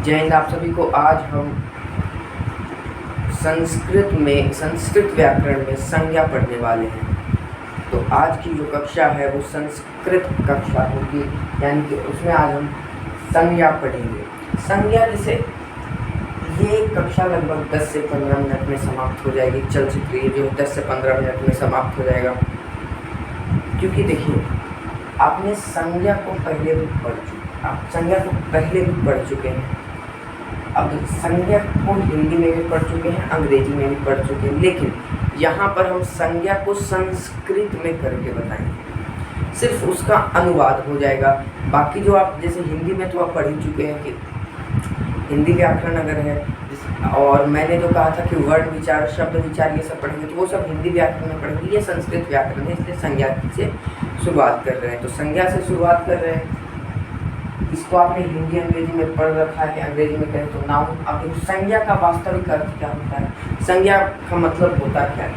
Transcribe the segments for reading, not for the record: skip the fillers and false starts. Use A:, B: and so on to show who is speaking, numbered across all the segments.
A: जय हिंद आप सभी को। आज हम संस्कृत व्याकरण में संज्ञा पढ़ने वाले हैं। तो आज की जो कक्षा है वो संस्कृत कक्षा होगी, यानी कि उसमें आज हम संज्ञा पढ़ेंगे। संज्ञा जिसे ये कक्षा लगभग 10 से 15 मिनट में समाप्त हो जाएगी। चलचित्र ये जो 10 से 15 मिनट में समाप्त हो जाएगा, क्योंकि देखिए आपने संज्ञा को पहले भी पढ़ चुके हैं। अब संज्ञा को हिंदी में भी पढ़ चुके हैं, अंग्रेजी में भी पढ़ चुके हैं, लेकिन यहाँ पर हम संज्ञा को संस्कृत में करके बताएंगे। सिर्फ उसका अनुवाद हो जाएगा। बाकी जो आप जैसे हिंदी में तो आप पढ़ ही चुके हैं कि हिंदी व्याकरण अगर है, और मैंने जो कहा था कि वर्ण विचार, शब्द विचार ये सब पढ़ेंगे, तो वो सब हिंदी व्याकरण में पढ़ेंगे। ये संस्कृत व्याकरण है, इसलिए संज्ञा से शुरुआत कर रहे हैं। तो संज्ञा से शुरुआत कर रहे हैं। इसको आपने हिंदी अंग्रेजी में पढ़ रखा है। अंग्रेजी में कहें तो नाउन। अब संज्ञा का वास्तविक अर्थ क्या होता है, संज्ञा का मतलब होता क्या है?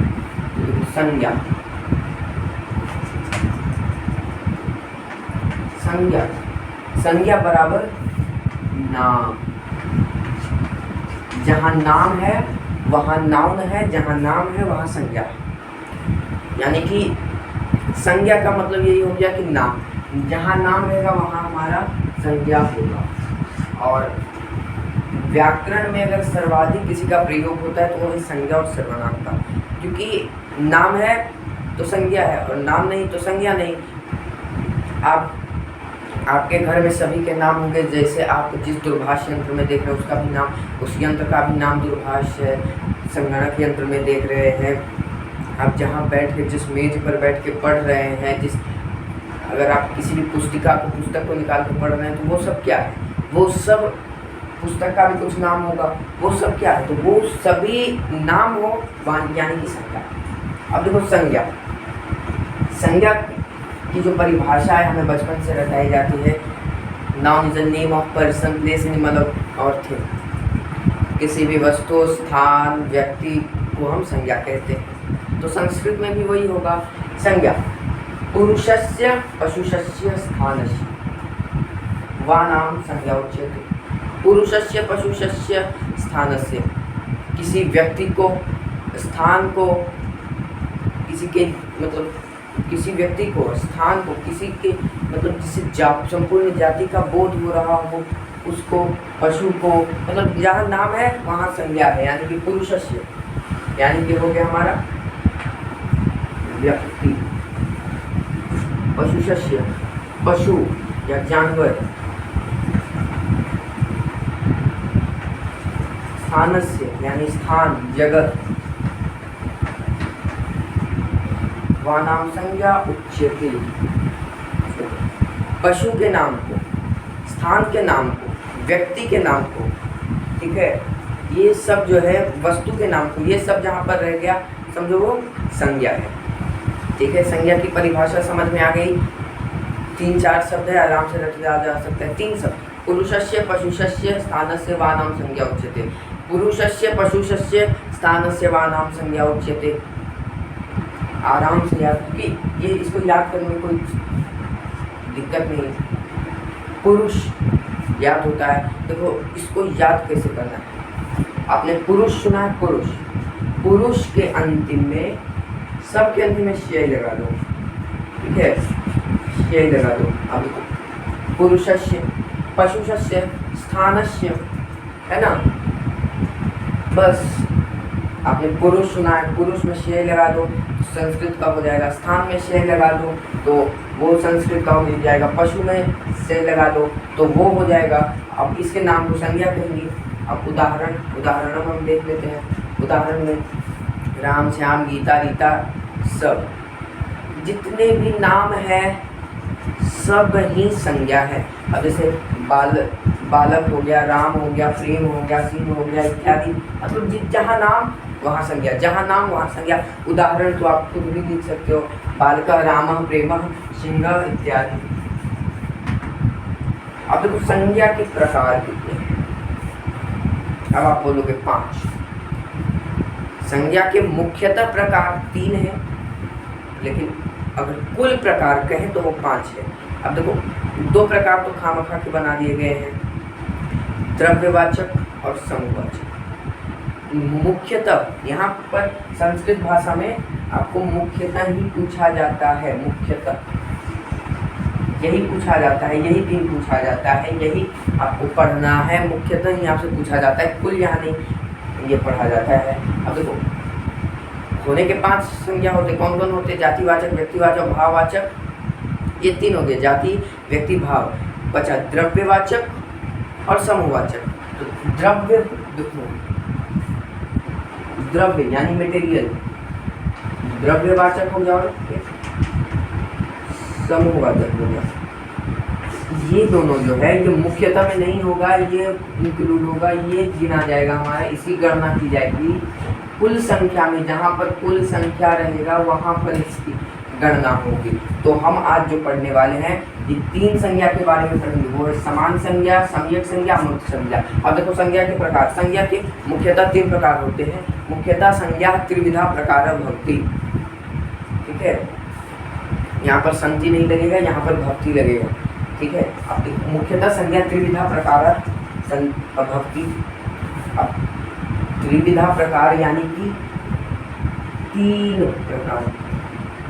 A: संज्ञा बराबर नाम। जहाँ नाम है वहाँ नाउन है, जहाँ नाम है वहाँ संज्ञा है। यानी कि संज्ञा का मतलब यही हो गया कि नाम, जहाँ नाम रहेगा वहाँ हमारा संज्ञा होगा। और व्याकरण में अगर सर्वाधिक किसी का प्रयोग होता है तो वही संज्ञा और सर्वनाम का, क्योंकि नाम है तो संज्ञा है और नाम नहीं तो संज्ञा नहीं। आपके घर में सभी के नाम होंगे। जैसे आप जिस दूरभाष यंत्र में देख रहे हैं उसका भी नाम, उस यंत्र का भी नाम दूरभाष है। संगणक यंत्र में देख रहे हैं आप, जहाँ बैठ के जिस मेज पर बैठ के पढ़ रहे हैं, अगर आप किसी भी पुस्तक को निकाल कर पढ़ रहे हैं तो वो सब क्या है? वो सब पुस्तक का भी कुछ नाम होगा। वो सब क्या है? तो वो सभी नाम हो, यानी कि संज्ञा। अब देखो संज्ञा की जो परिभाषा है हमें बचपन से रटाई जाती है। Noun is a name of person, place, animal और थिंग। किसी भी वस्तु, स्थान, व्यक्ति को हम संज्ञा कहते हैं। तो संस्कृत में भी वही होगा। संज्ञा पुरुषस्य पशुषस्य स्थानस्य वा नाम संज्ञा उच्यते। पुरुषस्य पशुषस्य स्थानस्य, किसी व्यक्ति को, स्थान को, किसी व्यक्ति को, स्थान को, किसी के मतलब जिसे संपूर्ण जाति का बोध हो रहा हो उसको, पशु को, मतलब जहाँ नाम है वहाँ संज्ञा है। यानी कि पुरुषस्य यानी कि हो गया हमारा व्यक्ति, पशुषस्य पशु या जानवर, स्थानस्य यानी स्थान, जगत, वा नाम संज्ञा उच्यते। पशु के नाम को, स्थान के नाम को, व्यक्ति के नाम को, ठीक है, ये सब जो है वस्तु के नाम को, ये सब जहाँ पर रह गया समझो वो संज्ञा है। ठीक है, संज्ञा की परिभाषा समझ में आ गई। 3-4 शब्द है, आराम से रट जा सकता है। 3 शब्द, पुरुषस्य पशुषस्य स्थानस्य वा नाम संज्ञा उच्यते। पुरुषस्य पशुषस्य स्थानस्य वा नाम संज्ञा उच्यते। आराम से याद, क्योंकि ये इसको याद करने में कोई दिक्कत नहीं है। पुरुष याद होता है। देखो इसको याद कैसे करना है। आपने पुरुष सुना है, पुरुष के अंतिम में, सबके अंतिम में श्यय लगा दो। ठीक है, श्यय लगा दो। अब देखो पुरुषस्य पशुषस्य स्थानस्य, है ना, बस आपने पुरुष सुना है, पुरुष में श्यय लगा दो तो संस्कृत का हो जाएगा। स्थान में श्यय लगा दो तो वो संस्कृत का हो जाएगा। पशु में श्यय लगा दो तो वो हो जाएगा। अब इसके नाम को संज्ञा कहेंगे। अब उदाहरण हम देख लेते हैं। उदाहरण में राम, श्याम, गीता, रीता, सब जितने भी नाम है सब ही संज्ञा है। अब जैसे बालक हो गया, राम हो गया, प्रेम हो गया, सीन हो गया इत्यादि, मतलब जहाँ नाम वहाँ संज्ञा, जहाँ नाम वहाँ संज्ञा। उदाहरण तो आप खुद भी लिख सकते हो, बालका, राम, प्रेम, सिंह इत्यादि। अब देखो संज्ञा के प्रकार कितने हैं। अब आप बोलोगे 5। संज्ञा के मुख्यतः प्रकार 3 हैं, लेकिन अगर कुल प्रकार कहें तो वो 5 है। अब देखो 2 प्रकार तो खामखा के बना दिए गए हैं। द्रव्यवाचक और समूहवाचक। मुख्यतः यहाँ पर संस्कृत भाषा में आपको मुख्यतः ही पूछा जाता है, मुख्यतः यही पूछा जाता है, यही 3 पूछा जाता है, यही आपको पढ़ना है, मुख्यतः ही आपसे पूछा जाता है, कुल यहाँ नहीं ये पढ़ा जाता है। अब देखो होने के 5 संज्ञा होते, कौन कौन होते? जातिवाचक, व्यक्तिवाचक, भाववाचक, ये 3 हो गए, जाति, व्यक्ति, भाव। बचा द्रव्यवाचक और समूहवाचक। तो द्रव्य देखो, द्रव्य यानी मटेरियल द्रव्यवाचक हो गया और समूहवाचक हो गया। ये दोनों जो है ये मुख्यतः में नहीं होगा, ये इंक्लूड होगा, ये गिना जाएगा हमारा, इसकी गणना की जाएगी कुल संख्या में। जहाँ पर कुल संख्या रहेगा वहाँ पर इसकी गणना होगी। तो हम आज जो पढ़ने वाले हैं ये 3 संज्ञा के बारे में पढ़ेंगे, वो है समान संज्ञा, सम्यक संज्ञा, अमूर्त संज्ञा। अब देखो संज्ञा के प्रकार, संज्ञा के मुख्यतः 3 प्रकार होते हैं। मुख्यतः संज्ञा त्रिविधा प्रकार भक्ति, ठीक है, यहाँ पर संति नहीं लगेगा, यहाँ पर भक्ति लगेगा, ठीक है। अब मुख्यतः संज्ञा त्रिविधा प्रकार भक्ति। अब त्रिविधा प्रकार यानी कि 3 प्रकार,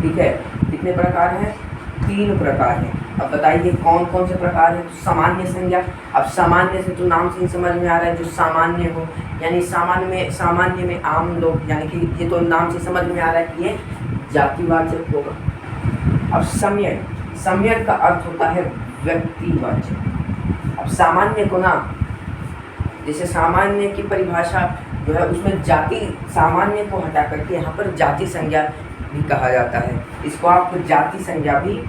A: ठीक है। कितने प्रकार हैं? 3 प्रकार हैं। अब बताइए कौन कौन से प्रकार हैं? सामान्य संज्ञा। अब सामान्य से तो नाम से ही समझ में आ रहा है, जो सामान्य हो, यानी सामान्य में आम लोग, यानी कि ये तो नाम से समझ में आ रहा है कि ये जातिवाचक होगा। अब सम्यक, सम्यक का अर्थ होता है व्यक्तिवाचक। अब सामान्य को ना, जैसे सामान्य की परिभाषा जो है उसमें जाति, सामान्य को हटा करके यहाँ पर जाति संज्ञा भी कहा जाता है। इसको आप जाति संज्ञा भी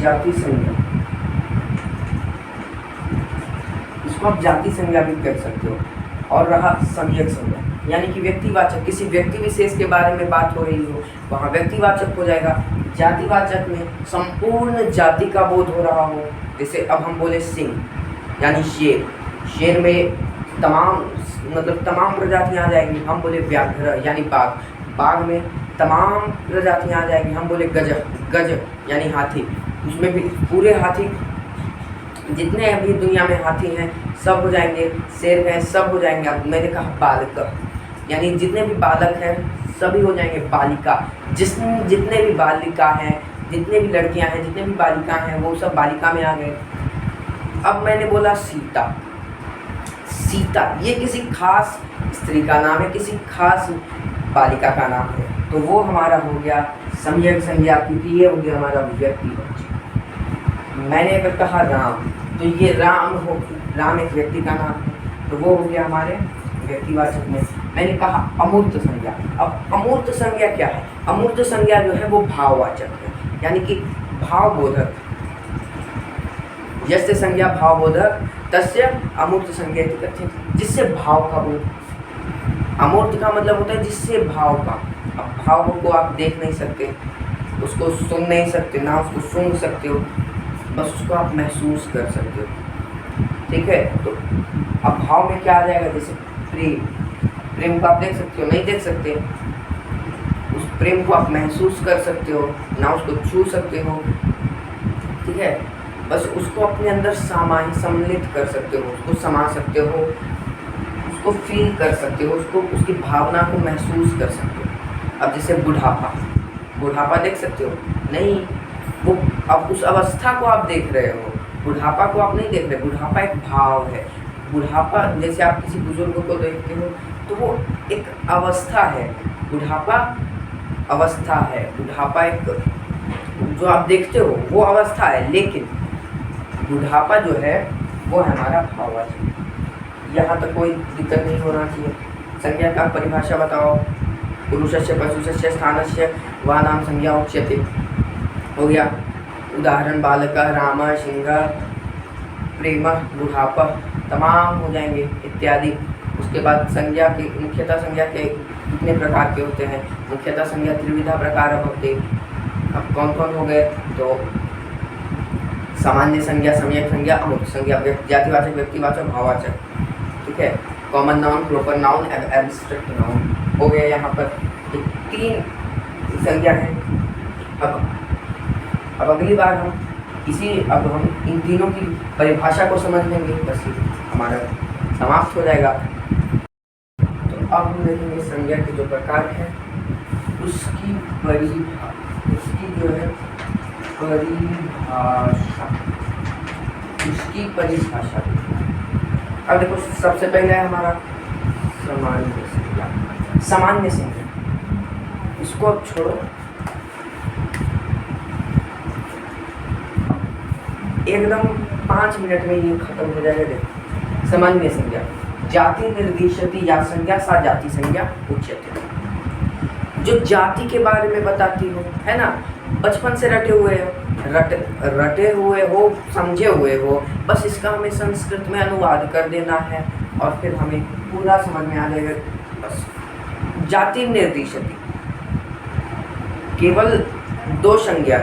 A: जाति संज्ञा, इसको आप जाति संज्ञा भी कह सकते हो। और रहा सम्यक संज्ञा, यानी कि व्यक्तिवाचक, किसी व्यक्ति विशेष के बारे में बात हो रही हो वहाँ व्यक्तिवाचक हो जाएगा। जातिवाचक में संपूर्ण जाति का बोध हो रहा हो, जैसे अब हम बोले सिंह यानी शेर, शेर में तमाम मतलब तमाम प्रजातियाँ आ जाएंगी, हम बोले व्याघ्र यानी बाघ, बाघ में तमाम प्रजातियाँ आ जाएंगी, हम बोले गज, गज यानी हाथी, उसमें भी पूरे हाथी, जितने अभी दुनिया में हाथी हैं सब हो जाएंगे, शेर हैं सब हो जाएंगे। अब मैंने कहा बालक, यानी जितने भी बालक हैं सभी हो जाएंगे बालिका, जितने भी बालिका हैं, जितने भी लड़कियां हैं, जितने भी बालिका हैं वो सब बालिका में आ गए। अब मैंने बोला सीता, सीता ये किसी खास स्त्री का नाम है, किसी खास बालिका का नाम है, तो वो हमारा हो गया सम्यक संज्ञा, क्योंकि ये हो गया हमारा व्यक्तिवाचक। मैंने अगर कहा राम, तो ये राम हो, राम एक व्यक्ति का नाम है, तो वो हो गया हमारे व्यक्तिवाचक में। मैंने कहा अमूर्त संज्ञा। अब अमूर्त संज्ञा क्या है? अमूर्त संज्ञा जो है वो भाववाचक है, यानी कि भावबोधक। यस्य संज्ञा भावबोधक तस्य अमूर्त संज्ञा इति कथ्यते, जिससे भाव का बोध। अमूर्त का मतलब होता है जिससे भाव का। अब भाव को आप देख नहीं सकते, उसको सुन नहीं सकते, ना उसको सुन सकते हो, बस उसको आप महसूस कर सकते हो, ठीक है। तो अब भाव में क्या आ जाएगा? जैसे प्रेम, प्रेम को आप देख सकते हो, नहीं देख सकते, उस प्रेम को आप महसूस कर सकते हो, ना उसको छू सकते हो, ठीक है। बस उसको अपने अंदर सम्मिलित कर सकते हो, उसको समा सकते हो, उसको फील कर सकते हो, उसको उसकी भावना को महसूस कर सकते हो। अब जैसे बुढ़ापा, बुढ़ापा देख सकते हो? नहीं, वो अब उस अवस्था को आप देख रहे हो, बुढ़ापा को आप नहीं देख रहे। बुढ़ापा एक भाव है। बुढ़ापा जैसे आप किसी बुजुर्ग को देखते हो तो वो एक अवस्था है, बुढ़ापा अवस्था है, बुढ़ापा एक जो आप देखते हो वो अवस्था है, लेकिन बुढ़ापा जो है वो है हमारा भाववाचक। यहाँ तक कोई दिक्कत नहीं होना चाहिए। संज्ञा का परिभाषा बताओ। पुरुषस्य पशुस्य स्थानस्य वा नाम संज्ञा उच्यते, हो गया। उदाहरण बालक, राम, सिंह, प्रेम, बुढ़ापा, तमाम हो जाएंगे इत्यादि। उसके बाद संज्ञा के मुख्यतः संज्ञा के कितने प्रकार के होते हैं? मुख्यतः संज्ञा त्रिविधा प्रकार होते। अब कौन कौन हो गए? तो सामान्य संज्ञा, सम्यक संज्ञा, अमूर्त संज्ञा, जातिवाचक, व्यक्तिवाचक, भाववाचक, ठीक है। Common noun, proper noun, abstract noun हो गया। यहाँ पर 3 संज्ञा है। अब अब अगली बार अब हम इन तीनों की परिभाषा को समझ लेंगे, बस ये हमारा समाप्त हो जाएगा। तो अब हम देखेंगे संज्ञा के जो प्रकार है उसकी जो है परिभाषा। अब देखो सबसे पहले है हमारा सामान्य संज्ञा। इसको अब छोड़ो, एकदम 5 मिनट में ये खत्म हो जाएगा। देखो सामान्य संज्ञा, जाति निर्दिशति या संज्ञा सा जाति संज्ञा उच्यते। जो जाति के बारे में बताती हो, है ना, बचपन से रटे हुए हो, समझे हुए हो, बस इसका हमें संस्कृत में अनुवाद कर देना है और फिर हमें पूरा समझ में आ जाएगा। बस जाति निर्दिशति केवल दो शब्द है,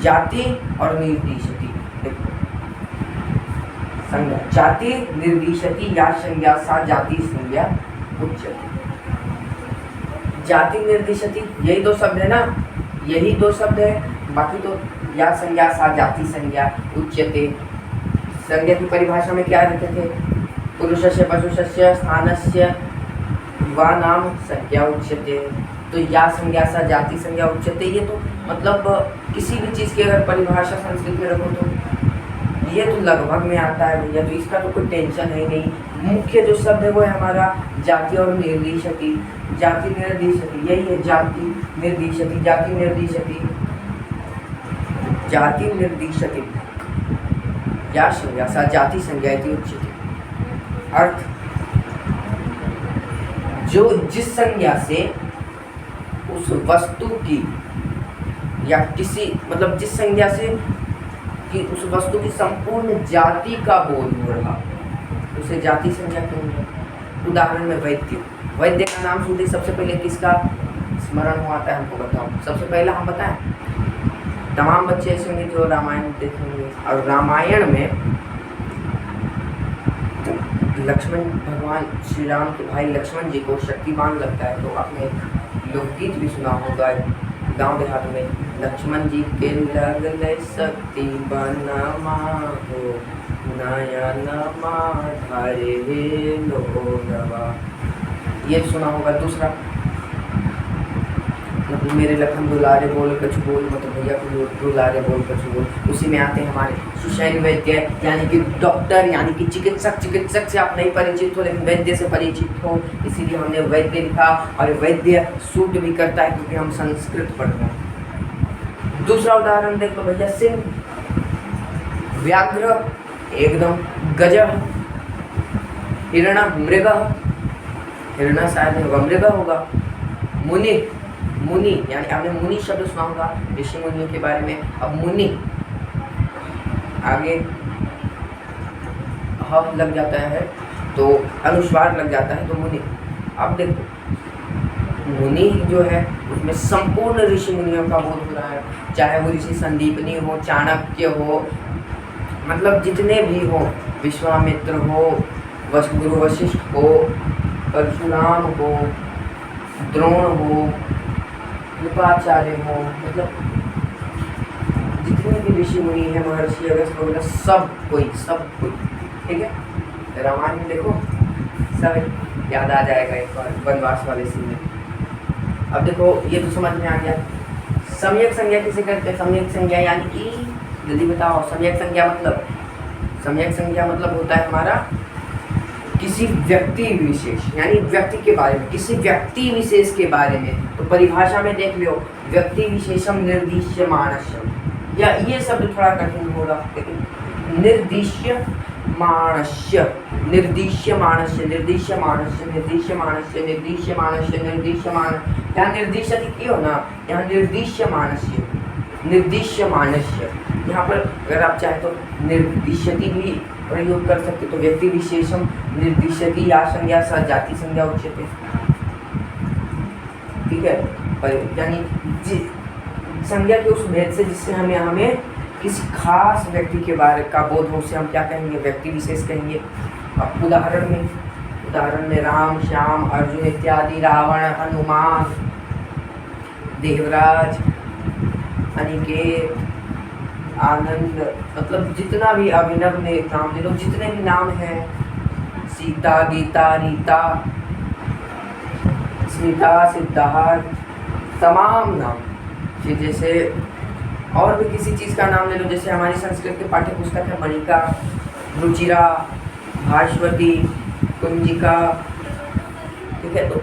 A: जाति और निर्दिशति। देखो संज्ञा, जाति निर्दिशति या संज्ञा सा जाति संज्ञा उच्यते। जाति निर्दिशति यही दो शब्द है ना, यही दो शब्द है, बाकी तो या संज्ञा सा जाति संज्ञा उच्यते। संज्ञा की परिभाषा में क्या रखते थे? पुरुषस्य पशुस्य स्थानस्य वा नाम संज्ञा उच्यते। तो या संज्ञा सा जाति संज्ञा उच्यते, ये तो मतलब किसी भी चीज़ की अगर परिभाषा संस्कृत में रखो तो ये तो लगभग में आता है भैया, तो इसका तो कोई टेंशन है नहीं। मुख्य जो शब्द है वो है हमारा जाति और निर्दिशति। जाति निर्दिशति यही है, जाति निर्दिशति, जाति निर्दिशति, जाति निर्दिशति या संज्ञा सा जाति संज्ञा इति उच्यते। अर्थ, जो जिस संज्ञा से उस वस्तु की या किसी मतलब जिस संज्ञा से कि उस वस्तु की संपूर्ण जाति का बोध हो रहा, उसे जाति संज्ञा कहेंगे। उदाहरण में वैद्य का नाम सुनते सबसे पहले किसका स्मरण हो आता है हमको बताओ? सबसे पहला हम बताएं, तमाम बच्चे ऐसे होंगे जो रामायण देखेंगे, और रामायण में लक्ष्मण भगवान श्री राम के भाई लक्ष्मण जी को शक्तिमान लगता है, तो आपने लोकगीत भी सुना होगा गांव देहात में, लक्ष्मण जी के लगले शक्ति बनमा हो नयनमा धारे लोगवा, ये सुना होगा। दूसरा मतलब मेरे लखन दुलारे बोल कछु बोल, मतलब भैया को दुलारे बोल कछु बोल। उसी में आते हैं हमारे सुशैन वैद्य, यानी कि डॉक्टर, यानी कि चिकित्सक से आप नहीं परिचित हो लेकिन वैद्य से परिचित हो, इसीलिए हमने वैद्य लिखा। और वैद्य सूट भी करता है क्योंकि हम संस्कृत पढ़ रहे हैं। दूसरा उदाहरण देख लो भैया, सिंह, व्याघ्र एकदम गजह, हिरणा मृगः, हिरणा शायद मृग होगा, मुनि यानी आपने मुनि शब्द सुना होगा ऋषि मुनियों के बारे में। अब मुनि आगे ह लग जाता है तो अनुस्वार लग जाता है तो मुनि। अब देखो मुनि जो है उसमें संपूर्ण ऋषि मुनियों का बोध हो रहा है, चाहे वो ऋषि संदीपनी हो, चाणक्य हो, मतलब जितने भी हो, विश्वामित्र हो, गुरु वशिष्ठ हो, परशुराम हो, द्रोण हो, कृपाचार्य हो, मतलब जितने भी ऋषि मुनि हैं, महर्षि अगस्त वगैरह, सब कोई, ठीक है। रामायण में देखो सब याद आ जाएगा एक बार वनवास वाले सीन में। अब देखो ये तो समझ में आ गया। सम्यक संज्ञा किसे कहते हैं? सम्यक संज्ञा यानी कि जल्दी बताओ, सम्यक संज्ञा मतलब होता है हमारा किसी व्यक्ति विशेष, यानी व्यक्ति के बारे में, किसी व्यक्ति विशेष के बारे में। तो परिभाषा में देख लो, व्यक्ति विशेषम निर्दिश्यमानस्य, या ये शब्द थोड़ा कठिन होगा लेकिन निर्दिश्यमानस्य, यहाँ निर्दिशति क्यों ना, यहाँ निर्दिश्यमानस्य, यहाँ पर अगर आप चाहे तो निर्दिशति भी प्रयोग कर सकते। तो व्यक्ति विशेषम निर्दिशति या संज्ञा सा जाति संज्ञा उच्यते, ठीक है। यानी संज्ञा के उस भेद से जिससे हमें किसी खास व्यक्ति के बारे का बोध हो, उसे हम क्या कहेंगे? व्यक्ति विशेष कहेंगे। अब उदाहरण में राम, श्याम, अर्जुन इत्यादि, रावण, हनुमान, देवराज, अनिकेत, आनंद, मतलब जितना भी अभिनव ने नाम ले लो, जितने भी नाम हैं, सीता, गीता, रीता, स्मिता, सिद्धार्थ, तमाम नाम, फिर जैसे और भी किसी चीज़ का नाम ले लो, जैसे हमारी संस्कृत के पाठ्य पुस्तक है मणिका, रुचिरा, भास्वती, कुंजिका, ठीक है। तो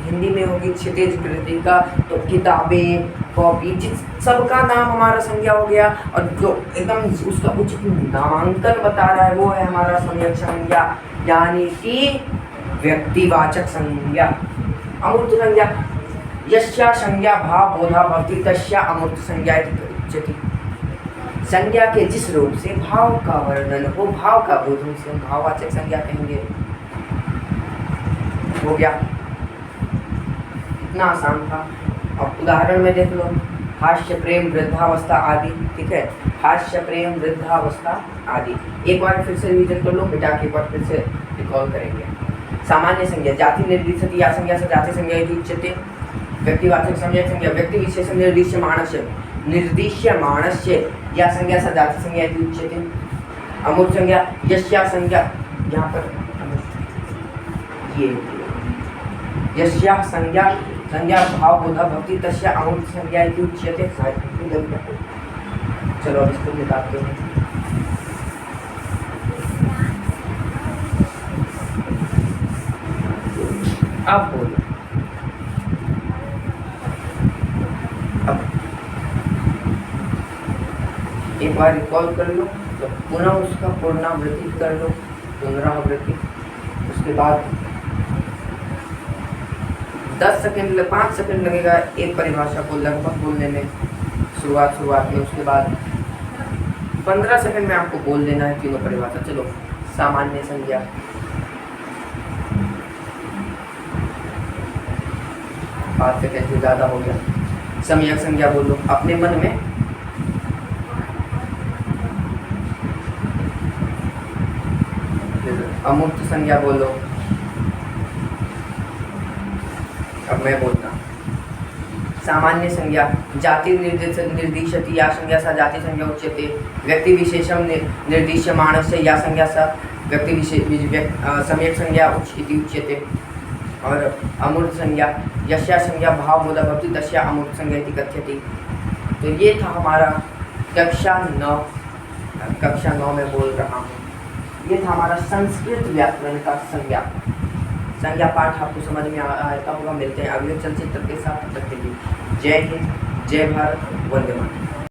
A: हिंदी में होगी क्षितिज, कृतिका, तो किताबें, कॉपी, जिस सबका नाम हमारा संज्ञा हो गया। और जो एकदम उसका उचित नामांकन बता रहा है वो है हमारा सम्यक संज्ञा, यानी कि व्यक्तिवाचक संज्ञा। अमूर्त संज्ञा, यस्या संज्ञा भाव बोधा भवति तस्या अमूर्त संज्ञा इति उच्यते। संज्ञा के जिस रूप से भाव का वर्णन हो, भाव का बोध हो, उसे हम भाववाचक संज्ञा कहेंगे। हो गया, इतना आसान था। अब उदाहरण में देख लो, हास्य, प्रेम, वृद्धावस्था आदि, ठीक है। हास्य, प्रेम, वृद्धावस्था आदि एक बार फिर से रिवीजन कर लो, मिटा के एक बार फिर से रिकॉल करेंगे। सामान्य संज्ञा, जाति निर्दिशति या संज्ञा से जाति संज्ञा इति उच्यते। व्यक्तिवाचक सम्यक संज्ञा, व्यक्ति विशेष निर्दिश्यमाणस्य या संज्ञा से जाति संज्ञा इति उच्यते। अमूर्त संज्ञा, यस्या संज्ञा, यहाँ पर ये यस्या संज्ञा भाव बोधा भवति तस्या अमूर्त संज्ञा इति उच्यते। चलो अब इसको निकालते हैं। अब बोलो, अब एक बार रिकॉल कर लो, तो पुनः उसका पुनरावृत्ति कर लो, पुनरावृत्ति। उसके बाद 10 सेकंड 5 सेकंड लगेगा एक परिभाषा को लगभग बोलने में, शुरुआत में। उसके बाद 15 सेकंड में आपको बोल देना है तीनों परिभाषा। चलो, सामान्य संज्ञा, 5 सेकंड से ज़्यादा हो गया। सम्यक संज्ञा बोलो अपने मन में। अमूर्त संज्ञा बोलो, अब मैं बोलता हूँ। सामान्य संज्ञा, जाति निर्दिशति या संज्ञा सा जाति संज्ञा उच्यते। व्यक्ति विशेषम निर्दिश्यमाणस्य या संज्ञा सा व्यक्ति विशेष सम्यक संज्ञा इति उच्यते। और अमूर्त संज्ञा, यस्या संज्ञा भाव बोधा भवति तस्या अमूर्त संज्ञा इति कथ्यते। तो ये था हमारा कक्षा 9 में बोल रहा हूँ। ये था हमारा संस्कृत व्याकरण का संज्ञा पाठ। आपको समझ में आता होगा। मिलते हैं अगले चलचित्र के साथ। तब तक के लिए जय हिंद, जय भारत, वंदे मातरम।